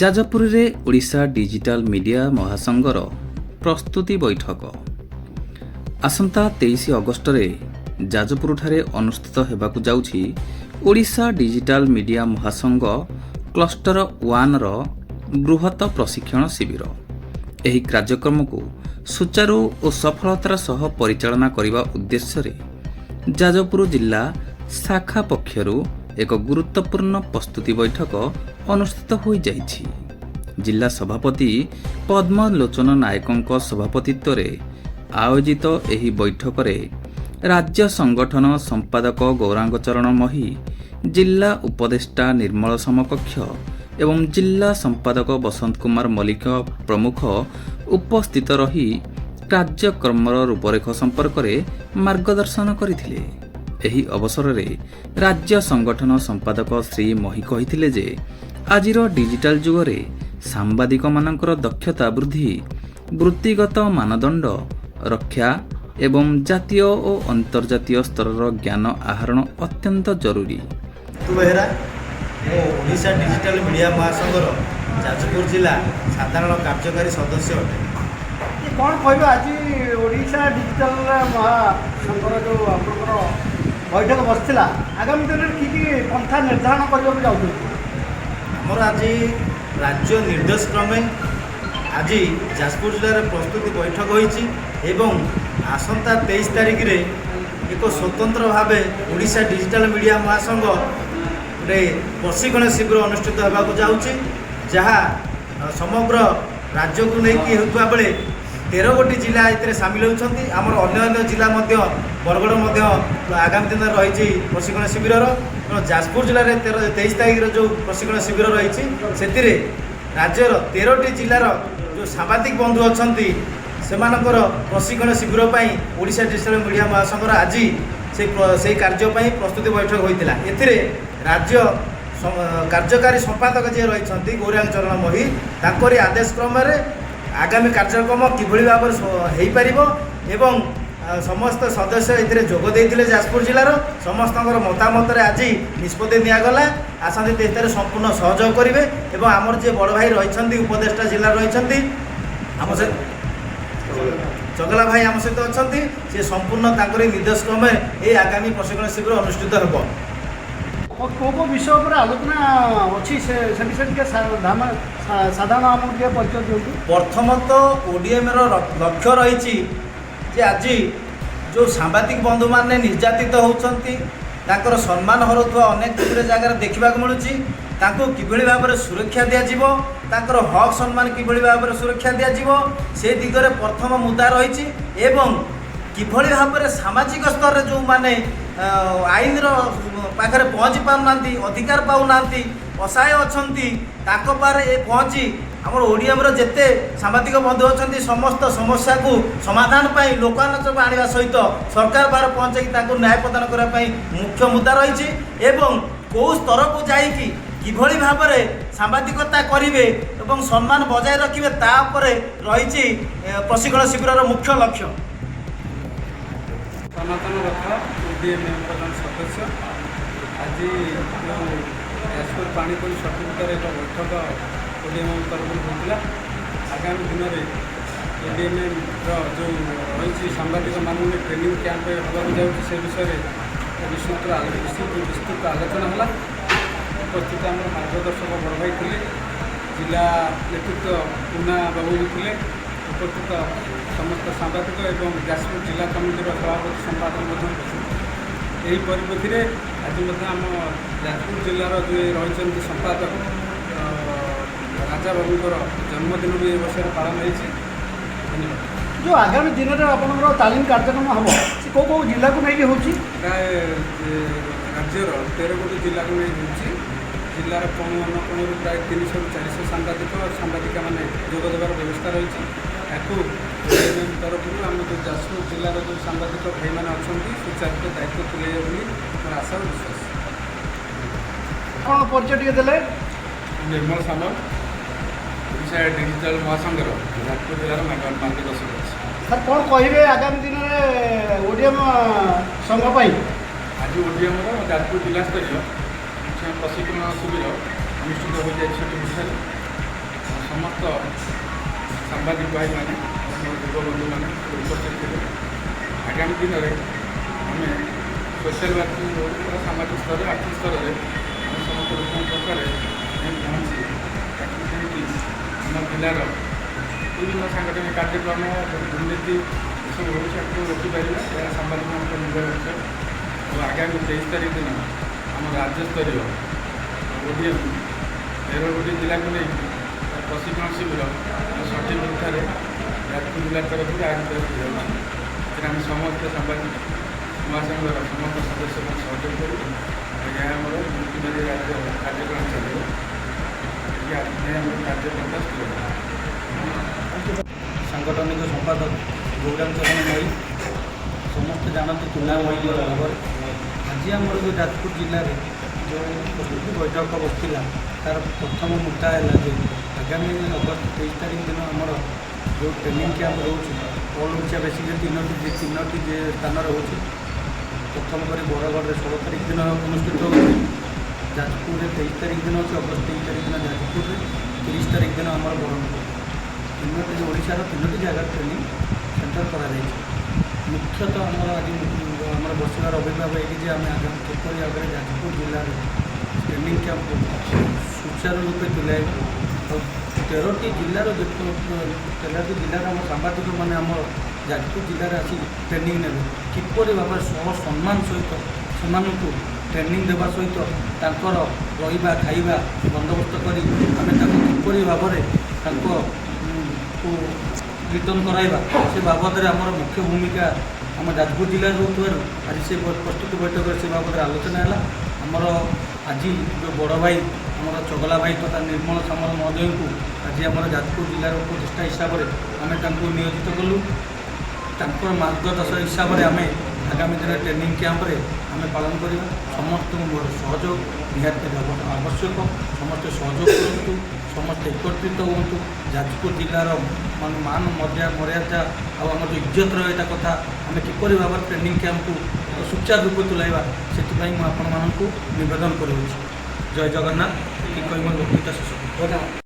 ଯାଜପୁରରେ Odisha digital media ମହାସଂଘର ପ୍ରସ୍ତୁତି ବୈଠକ ଆସନ୍ତା 23 ଅଗଷ୍ଟରେ ଯାଜପୁରଠାରେ ଅନୁଷ୍ଠିତ ହେବାକୁ ଯାଉଛି ଓଡ଼ିଶା ଡିଜିଟାଲ ମିଡିଆ ମହାସଂଘ କ୍ଲଷ୍ଟର 1ର ବୃହତ ପ୍ରଶିକ୍ଷଣ ଶିବିର। ଏହି କାର୍ଯ୍ୟକ୍ରମକୁ ସୁଚାରୁ ଓ ସଫଳତାର ସହ ପରିଚାଳନା କରିବା ଉଦ୍ଦେଶ୍ୟରେ ଯାଜପୁର ଜିଲ୍ଲା ଶାଖା ପକ୍ଷରୁ ଏକ ଗୁରୁତ୍ୱପୂର୍ଣ୍ଣ ପ୍ରସ୍ତୁତି ବୈଠକ ଅନୁଷ୍ଠିତ ହୋଇଯାଇଛି। ଜିଲ୍ଲା ସଭାପତି ପଦ୍ମଲୋଚନ ନାୟକଙ୍କ ସଭାପତିତ୍ୱରେ ଆୟୋଜିତ ଏହି ବୈଠକରେ ରାଜ୍ୟ ସଂଗଠନ ସମ୍ପାଦକ ଗୌରାଙ୍ଗ ଚରଣ ମହି, ଜିଲ୍ଲା ଉପଦେଷ୍ଟା ନିର୍ମଳ ସମକକ୍ଷ ଏବଂ ଜିଲ୍ଲା ସମ୍ପାଦକ ବସନ୍ତ କୁମାର ମଲ୍ଲିକ ପ୍ରମୁଖ ଉପସ୍ଥିତ ରହି କାର୍ଯ୍ୟକ୍ରମର ରୂପରେଖ ସମ୍ପର୍କରେ ମାର୍ଗଦର୍ଶନ କରିଥିଲେ। ଏହି ଅବସରରେ ରାଜ୍ୟ ସଂଗଠନ ସମ୍ପାଦକ ଶ୍ରୀ ମହି କହିଥିଲେ ଯେ ଆଜିର ଡିଜିଟାଲ ଯୁଗରେ ସାମ୍ବାଦିକମାନଙ୍କର ଦକ୍ଷତା ବୃଦ୍ଧି, ବୃତ୍ତିଗତ ମାନଦଣ୍ଡ ରକ୍ଷା ଏବଂ ଜାତୀୟ ଓ ଅନ୍ତର୍ଜାତୀୟ ସ୍ତରର ଜ୍ଞାନ ଆହରଣ ଅତ୍ୟନ୍ତ ଜରୁରୀ। ଓଡ଼ିଶା ଡିଜିଟାଲ ମିଡ଼ିଆ ମହାସଂଘର ଯାଜପୁର ଜିଲ୍ଲା ସାଧାରଣ କାର୍ଯ୍ୟକାରୀ ସଦସ୍ୟ ଅଟେ। କ'ଣ କହିବା ଆଜି ଓଡ଼ିଶା ଡିଜିଟାଲ ମହାସଂଘର ଯେଉଁ ଆପଣଙ୍କର ବୈଠକ ବସିଥିଲା, ଆଗାମୀ ଦିନରେ କି କି ପନ୍ଥା ନିର୍ଦ୍ଧାରଣ କରିବାକୁ ଯାଉଛନ୍ତି? ଆମର ଆଜି ରାଜ୍ୟ ନିର୍ଦ୍ଦେଶ କ୍ରମେ ଆଜି ଯାଜପୁର ଜିଲ୍ଲାରେ ପ୍ରସ୍ତୁତି ବୈଠକ ହୋଇଛି ଏବଂ ଆସନ୍ତା 23 ତାରିଖରେ ଏକ ସ୍ୱତନ୍ତ୍ର ଭାବେ ଓଡ଼ିଶା ଡିଜିଟାଲ ମିଡ଼ିଆ ମହାସଂଘ ଗୋଟେ ପ୍ରଶିକ୍ଷଣ ଶିବିର ଅନୁଷ୍ଠିତ ହେବାକୁ ଯାଉଛି, ଯାହା ସମଗ୍ର ରାଜ୍ୟକୁ ନେଇକି ହେଉଥିବା ବେଳେ 13 ଗୋଟି ଜିଲ୍ଲା ଏଥିରେ ସାମିଲ ହେଉଛନ୍ତି। ଆମର ଅନ୍ୟ ଜିଲ୍ଲା ମଧ୍ୟ ବରଗଡ଼ ମଧ୍ୟ ଆଗାମୀ ଦିନରେ ରହିଛି ପ୍ରଶିକ୍ଷଣ ଶିବିରର। ଯାଜପୁର ଜିଲ୍ଲାରେ 23 ତାରିଖର ଯେଉଁ ପ୍ରଶିକ୍ଷଣ ଶିବିର ରହିଛି ସେଥିରେ ରାଜ୍ୟର 13ଟି ଜିଲ୍ଲାର ଯେଉଁ ସାମ୍ବାଦିକ ବନ୍ଧୁ ଅଛନ୍ତି ସେମାନଙ୍କର ପ୍ରଶିକ୍ଷଣ ଶିବିର ପାଇଁ ଓଡ଼ିଶା ଡିଜିଟାଲ ମିଡ଼ିଆ ମହାସଂଘର ଆଜି ସେହି କାର୍ଯ୍ୟ ପାଇଁ ପ୍ରସ୍ତୁତି ବୈଠକ ହୋଇଥିଲା। ଏଥିରେ ରାଜ୍ୟ କାର୍ଯ୍ୟକାରୀ ସମ୍ପାଦକ ଯିଏ ରହିଛନ୍ତି ଗୌରାଙ୍ଗ ଚରଣ ମହି, ତାଙ୍କରି ଆଦେଶ କ୍ରମରେ ଆଗାମୀ କାର୍ଯ୍ୟକ୍ରମ କିଭଳି ଭାବରେ ହୋଇପାରିବ ଏବଂ ସମସ୍ତ ସଦସ୍ୟ ଏଥିରେ ଯୋଗ ଦେଇଥିଲେ। ଯାଜପୁର ଜିଲ୍ଲାର ସମସ୍ତଙ୍କର ମତାମତରେ ଆଜି ନିଷ୍ପତ୍ତି ନିଆଗଲା। ଆସନ୍ତା 23 ତାରିଖ ସମ୍ପୂର୍ଣ୍ଣ ସହଯୋଗ କରିବେ ଏବଂ ଆମର ଯିଏ ବଡ଼ ଭାଇ ରହିଛନ୍ତି ଉପଦେଷ୍ଟା ଜିଲ୍ଲାରେ ରହିଛନ୍ତି ଆମ ସହିତ ଚଗଲା ଭାଇ ଆମ ସହିତ ଅଛନ୍ତି, ସେ ସମ୍ପୂର୍ଣ୍ଣ ତାଙ୍କରି ନିର୍ଦ୍ଦେଶ କ୍ରମେ ଏହି ଆଗାମୀ ପ୍ରଶିକ୍ଷଣ ଶିବିର ଅନୁଷ୍ଠିତ ହେବ। କେଉଁ ବିଷୟ ଉପରେ ଆଲୋଚନା ଅଛି ସେ ବିଷୟରେ ଟିକେ ସାଧାରଣ ଆମକୁ ଟିକେ ପରିଚୟ ଦିଅନ୍ତୁ। ପ୍ରଥମତଃ ODMର ଲକ୍ଷ୍ୟ ରହିଛି ଯେ ଆଜି ଯେଉଁ ସାମ୍ବାଦିକ ବନ୍ଧୁମାନେ ନିର୍ଯାତିତ ହେଉଛନ୍ତି, ତାଙ୍କର ସମ୍ମାନ ହରାଉଥିବା ଅନେକ ଗୁଡ଼ିଏ ଜାଗାରେ ଦେଖିବାକୁ ମିଳୁଛି। ତାଙ୍କୁ କିଭଳି ଭାବରେ ସୁରକ୍ଷା ଦିଆଯିବ, ତାଙ୍କର ହକ୍ ସମ୍ମାନ କିଭଳି ଭାବରେ ସୁରକ୍ଷା ଦିଆଯିବ, ସେ ଦିଗରେ ପ୍ରଥମ ମୁଦ୍ଦା ରହିଛି ଏବଂ କିଭଳି ଭାବରେ ସାମାଜିକ ସ୍ତରରେ ଯେଉଁମାନେ ଆଇନର ପାଖରେ ପହଞ୍ଚି ପାରୁନାହାନ୍ତି, ଅଧିକାର ପାଉନାହାନ୍ତି, ଅସହାୟ ଅଛନ୍ତି, ତାଙ୍କ ପାଖରେ ଏ ପହଞ୍ଚି ଆମର ODMର ଯେତେ ସାମ୍ବାଦିକ ବନ୍ଧୁ ଅଛନ୍ତି ସମସ୍ତ ସମସ୍ୟାକୁ ସମାଧାନ ପାଇଁ ଲୋକାଲୋଚନକୁ ଆଣିବା ସହିତ ସରକାର ପାଖରେ ପହଞ୍ଚାଇକି ତାଙ୍କୁ ନ୍ୟାୟ ପ୍ରଦାନ କରିବା ପାଇଁ ମୁଖ୍ୟ ମୁଦ୍ଦା ରହିଛି ଏବଂ କେଉଁ ସ୍ତରକୁ ଯାଇକି କିଭଳି ଭାବରେ ସାମ୍ବାଦିକତା କରିବେ ଏବଂ ସମ୍ମାନ ବଜାୟ ରଖିବେ ତା ଉପରେ ରହିଛି ପ୍ରଶିକ୍ଷଣ ଶିବିରର ମୁଖ୍ୟ ଲକ୍ଷ୍ୟ। ସନାତନ ରଥ ODM ଜଣେ ସଦସ୍ୟ ଆଜି ଯାଜପୁର ପାଣିକୋଇଲି ସର୍ଟିଫିକେଟରେ ଏକ ବୈଠକ ODM ତରଫରୁ ହୋଇଥିଲା। ଆଗାମୀ ଦିନରେ ODMର ଯେଉଁ ରହିଛି ସାମ୍ବାଦିକମାନଙ୍କୁ ଟ୍ରେନିଂ କ୍ୟାମ୍ପ ହେବାକୁ ଯାଉଛି ସେ ବିଷୟରେ ବିସ୍ତୃତ ଆଲୋଚନା ହେଲା। ଉପସ୍ଥିତ ଆମର ମାର୍ଗଦର୍ଶକ ବଡ଼ ଭାଇ ଥିଲେ, ଜିଲ୍ଲା ନେତୃତ୍ୱ ପୁନା ବାବୁ ଥିଲେ, ଉପସ୍ଥିତ ସମସ୍ତ ସାମ୍ବାଦିକ ଏବଂ ଯାଜପୁର ଜିଲ୍ଲା କମିଟିର ସଭାପତି ସମ୍ପାଦକ ମଧ୍ୟ ଉପସ୍ଥିତ। ଏହି ପରିପ୍ରେକ୍ଷୀରେ ଆଜି ମଧ୍ୟ ଆମ ଯାଜପୁର ଜିଲ୍ଲାର ଯେଉଁ ରହିଛନ୍ତି ସମ୍ପାଦକ ରାଜା ବାବୁଙ୍କର ଜନ୍ମଦିନ ବି ଏ ବର୍ଷରେ ପାଳନ ହୋଇଛି। ଧନ୍ୟବାଦ। ଯେଉଁ ଆଗାମୀ ଦିନରେ ଆପଣଙ୍କର ତାଲିମ କାର୍ଯ୍ୟକ୍ରମ ହେବ ସେ କେଉଁ ଜିଲ୍ଲାକୁ ନେଇକି ହେଉଛି? ପ୍ରାୟ ରାଜ୍ୟର 13 ଗୋଟି ଜିଲ୍ଲାକୁ ନେଇ ହେଉଛି। ଜିଲ୍ଲାର କୋଣ ଅନୁକୋଣରୁ ପ୍ରାୟ 300ରୁ 400 ସାମ୍ବାଦିକମାନେ ଯୋଗ ଦେବାର ବ୍ୟବସ୍ଥା ରହିଛି। ଏହାକୁ ODM ତରଫରୁ ଆମ ଯେଉଁ ଯାଜପୁର ଜିଲ୍ଲାର ଯେଉଁ ସାମ୍ବାଦିକ ଭାଇମାନେ ଅଛନ୍ତି ସୁଚାରୁରୂପେ ଦାୟିତ୍ୱ ତୁଲାଇବେ ବୋଲି ମୋର ଆଶା ଓ ବିଶ୍ୱାସ। କ'ଣ ପରିଚୟ ଟିକେ ଦେଲେ? ନିର୍ମଳ ସାମଲ, ଓଡ଼ିଶା ଡିଜିଟାଲ ମହାସଂଘର ଯାଜପୁର ଜିଲ୍ଲାର ମାର୍ଗଦର୍ଶକ ଅଛି। ସାର୍ କ'ଣ କହିବେ ଆଗାମୀ ଦିନରେ ODM ସଂଘ ପାଇଁ? ଆଜି ODMର ଯାଜପୁର ଜିଲ୍ଲା ସ୍ତରୀୟ ପ୍ରଶିକ୍ଷଣ ଶିବିର ଅନୁଷ୍ଠିତ ହୋଇଯାଇଛି ସେଠି ସମସ୍ତ ସାମ୍ବାଦିକ ଭାଇମାନେ ମୋର ଯୁବବନ୍ଧୁମାନେ ଉପସ୍ଥିତ ଥିଲେ। ଆଗାମୀ ଦିନରେ ଆମେ ସୋସିଆଲ ୱାର୍କିଂ ହେଉ ସାମାଜିକ ସ୍ତରରେ ଆର୍ଥିକ ସ୍ତରରେ ଆମେ ସମସ୍ତ ଲୋକଙ୍କ ପାଖରେ ପହଞ୍ଚି ତାକୁ କେମିତି ଆମ ଜିଲ୍ଲାର ବିଭିନ୍ନ ସାଂଗଠନିକ କାର୍ଯ୍ୟକ୍ରମ ଦୁର୍ନୀତି ଏସବୁ ହେଉଛି ଆକୁ ରୋକିପାରିବା, ଏହା ସାମ୍ବାଦିକମାନଙ୍କ ନିର୍ଭର ଲକ୍ଷ୍ୟ। ଆଉ ଆଗାମୀ 23 ତାରିଖ ଦିନ ଆମ ରାଜ୍ୟସ୍ତରୀୟ ODM 13ଗୋଟି ଜିଲ୍ଲାକୁ ନେଇ ପ୍ରଶିକ୍ଷଣ ଶିବିର ସଠିକଠାରେ ଯାଜପୁର ଜିଲ୍ଲା ତରଫରୁ ଆୟୋଜିତ ହୋଇଯାଉଛି। ସେଥିରେ ଆମେ ସମସ୍ତ ସାମ୍ବାଦିକ ମହାସଂଘର ସମସ୍ତ ସଦସ୍ୟମାନେ ସହଯୋଗ କରୁ। ଏହା ଆମର ଦୁଇଟି ରାଜ୍ୟ କାର୍ଯ୍ୟକ୍ରମ ଚାଲିବ। ଆମର କାର୍ଯ୍ୟକ୍ରମ ସ୍ଥିର ସାଂଗଠନିକ ସମ୍ପାଦକ ଗୌରାଞ୍ଚରଣ ମଇ ସମସ୍ତେ ଜାଣନ୍ତି ତୁଲା ମହିଳା ଭାବରେ ଆଜି ଆମର ଯେଉଁ ଯାଜପୁର ଜିଲ୍ଲାରେ ଯେଉଁ ପ୍ରସ୍ତୁତି ବୈଠକ ବସିଥିଲା ତାର ପ୍ରଥମ ମୁଦ୍ଦା ହେଲା ଯେ ଆଗାମୀ ଅଗଷ୍ଟ 23 ତାରିଖ ଦିନ ଆମର ଯେଉଁ ଟ୍ରେନିଂ କ୍ୟାମ୍ପ ରହୁଛି ଅଲ୍ ଓଡ଼ିଶା ବେସିକ୍ରେ ତିନୋଟି ଯେ ସ୍ଥାନ ରହୁଛି। ପ୍ରଥମ କରି ବରଗଡ଼ରେ 16 ତାରିଖ ଦିନ ଅନୁଷ୍ଠିତ ହେଉଛି, ଯାଜପୁରରେ 23 ତାରିଖ ଦିନ ଅଛି, ଅଗଷ୍ଟ 23 ତାରିଖ ଦିନ ଯାଜପୁରରେ, 30 ତାରିଖ ଦିନ ଆମର ବ୍ରହ୍ମପୁର। ତିନୋଟି ଓଡ଼ିଶାର ତିନୋଟି ଜାଗାରେ ଟ୍ରେନିଂ ସେଣ୍ଟର କରାଯାଇଛି। ମୁଖ୍ୟତଃ ଆମର ଆଜି ଆମର ବସିବାର ଅଭିଭାବ ଏଇଠି ଯେ ଆମେ ଆଗାମୀ କିପରି ଭାବରେ ଯାଜପୁର ଜିଲ୍ଲାରେ ଟ୍ରେନିଂ କ୍ୟାମ୍ପକୁ ସୁଚାରୁ ରୂପେ ତୁଲାଇବା ଆଉ 13ଟି ଜିଲ୍ଲାର ଆମ ସାମ୍ବାଦିକମାନେ ଆମର ଯାଜପୁର ଜିଲ୍ଲାରେ ଆସି ଟ୍ରେନିଂ ନେବେ, କିପରି ଭାବରେ ସମ୍ମାନ ସହିତ ସେମାନଙ୍କୁ ଟ୍ରେନିଂ ଦେବା ସହିତ ତାଙ୍କର ରହିବା ଖାଇବା ବନ୍ଦୋବସ୍ତ କରି ଆମେ ତାଙ୍କୁ କିପରି ଭାବରେ ତାଙ୍କୁ ରିଟର୍ଣ୍ଣ କରାଇବା ସେ ବାବଦରେ ଆମର ମୁଖ୍ୟ ଭୂମିକା ଆମ ଯାଜପୁର ଜିଲ୍ଲାରେ ରହୁଥିବାରୁ ଆଜି ସେ ପ୍ରସ୍ତୁତି ବୈଠକରେ ସେ ବାବଦରେ ଆଲୋଚନା ହେଲା। ଆମର ଆଜି ଯେଉଁ ବଡ଼ ଭାଇ ଆମର ଚଗଲା ଭାଇ ତଥା ନିର୍ମଳ ସାମଲ ମହୋଦୟଙ୍କୁ ଆଜି ଆମର ଯାଜପୁର ଜିଲ୍ଲାର ଉପଦେଷ୍ଟା ହିସାବରେ ଆମେ ତାଙ୍କୁ ନିୟୋଜିତ କଲୁ। ତାଙ୍କର ମାର୍ଗଦର୍ଶ ହିସାବରେ ଆମେ ଆଗାମୀ ଦିନରେ ଟ୍ରେନିଂ କ୍ୟାମ୍ପରେ ଆମେ ପାଳନ କରିବା। ସମସ୍ତଙ୍କୁ ମୋର ସହଯୋଗ ନିହାତି ଆବଶ୍ୟକ। ସମସ୍ତେ ସହଯୋଗ କରନ୍ତୁ, ସମସ୍ତେ ଏକତ୍ରିତ ହୁଅନ୍ତୁ। ଯାଜପୁର ଜିଲ୍ଲାର ମାନ ମର୍ଯ୍ୟାଦା ଆଉ ଆମର ଯେଉଁ ଇଜ୍ଜତ ରହିବା କଥା ଆମେ କିପରି ଭାବରେ ଟ୍ରେନିଂ କ୍ୟାମ୍ପକୁ ସୁଚାରୁ ରୂପେ ତୁଲାଇବା ସେଥିପାଇଁ ମୁଁ ଆପଣମାନଙ୍କୁ ନିବେଦନ କରୁଅଛି। ଜୟ ଜଗନ୍ନାଥ। କି କହିବ ବକ୍ତୃତା ଶେଷ।